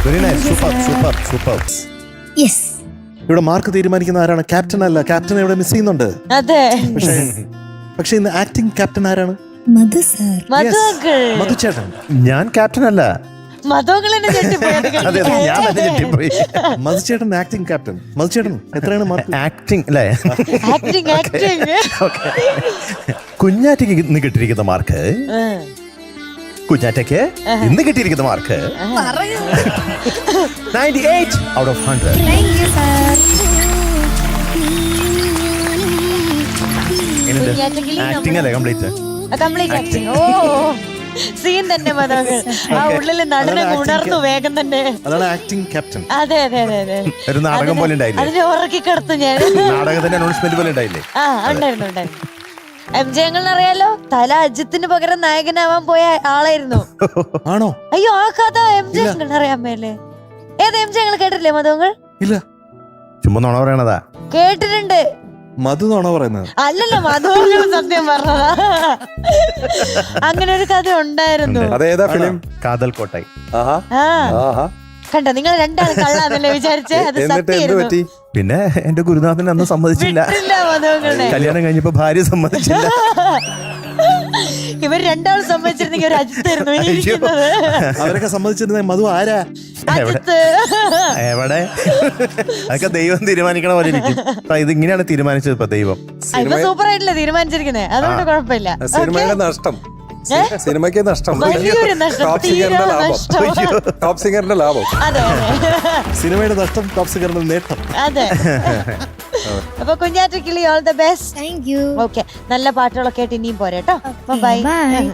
Very nice. Super super super. Yes. ഇവിടെ mark തീരുമാനിക്കുന്ന ആരാണ്? ക്യാപ്റ്റൻ അല്ല. ക്യാപ്റ്റൻ ഇവിടെ മിസ് ചെയ്യുന്നുണ്ട്. അതെ. പക്ഷെ ഇന്ന് ആക്ടിംഗ് ക്യാപ്റ്റൻ ആരാണ്? മധു സാർ. മധുചേട്ടൻ. ഞാൻ ക്യാപ്റ്റൻ അല്ല. മധുചേട്ടൻ ആക്ടിംഗ് ക്യാപ്റ്റൻ. മധുചേട്ടൻ എത്രയാണ് മാർക്ക്? ആക്ടിംഗ് അല്ലേ? കുഞ്ഞാറ്റയ്ക്ക് ഇന്ന് കിട്ടിയിരിക്കുന്ന മാർക്ക്, കുഞ്ഞാറ്റയ്ക്ക് ഇന്ന് കിട്ടിയിരിക്കുന്ന mark 98 out of 100. Thank you sir. Acting അല്ലേ കംപ്ലീറ്റ്? ഓ സീൻ തന്നെ മതങ്ങൾ ആ ഉള്ളില് നടനെ ഉണർന്നു വേഗം തന്നെ. അതാണ് ആക്ടിംഗ് ക്യാപ്റ്റൻ. അതെ അതെ അതെ അതെ. ഒരു നാടകം പോലെ ഉണ്ടായില്ലേ? അതിനെ ഉറക്കി കിടത്തു ഞാൻ. നാടകത്തിന്റെ അനൗൺസ്മെന്റ് പോലെ ഉണ്ടായില്ലേ? ആ ഉണ്ടായിരുന്നു ഉണ്ടായിരുന്നു. MJ അറിയാലോ, തല അജിത്തിന് പകരം നായകനാവാൻ പോയ ആളായിരുന്നു. ആണോ? അയ്യോ ആ കഥ MJ അറിയാൻ മേലേ? ഏത് MJ കേട്ടിട്ടില്ലേ മധുങ്ങൾ? ഇല്ല. ചുമ്മാ നുണ പറയണതാ. കേട്ടിട്ടുണ്ട്. മധു ന്നാണോ പറയുന്നത്? അല്ലല്ല മധുങ്ങൾ സത്യം പറഞ്ഞതാ. അങ്ങനെ ഒരു കഥ ഉണ്ടായിരുന്നു. അതേതാ ഫിലിം? കാതൽ കോട്ടായി. കണ്ടോ നിങ്ങൾ രണ്ടാളും കള്ളാന്നല്ലേ വിചാരിച്ചേ? അത് സത്യമായിരുന്നു. പിന്നെ എന്റെ ഗുരുനാഥൻ അന്ന് സമ്മതിച്ചില്ല. കല്യാണം കഴിഞ്ഞപ്പോ ഭാര്യ സമ്മതിച്ചില്ല. ഇവർ രണ്ടാളും സമ്മതിച്ചിരുന്നെങ്കിൽ ഒരു അജിത്തായിരുന്നു ഇരിക്കുന്നത്. അവരൊക്കെ സമ്മതിച്ചിരുന്ന മധു ആരാ? അജിത്ത് എവിടെ? അതൊക്കെ ദൈവം തീരുമാനിക്കണ പോലെ ഇരിക്കും. ഇത് ഇങ്ങനെയാണ് തീരുമാനിച്ചത് ഇപ്പൊ ദൈവം. ഇപ്പൊ സൂപ്പർ ആയിട്ടില്ല തീരുമാനിച്ചിരിക്കുന്നത്, അതുകൊണ്ട് കുഴപ്പമില്ല. സിനിമയുടെ നഷ്ടം, സിനിമയ്ക്ക് നഷ്ടം, വലിയൊരു നഷ്ടം, ടോപ്പ് സിംഗറിന്റെ ലാഭം. ടോപ്പ് സിംഗറിന്റെ ലാഭം. അതെ സിനിമയുടെ നഷ്ടം, ടോപ്പ് സിംഗറിന്റെ നേട്ടം. അതെ. അപ്പൊ കുഞ്ഞാറ്റ കിളി all the best. Thank you. Okay, നല്ല പാട്ടുകളൊക്കെ ആയിട്ട് ഇനിയും പോരെ കേട്ടോ. ബൈ. ബൈ.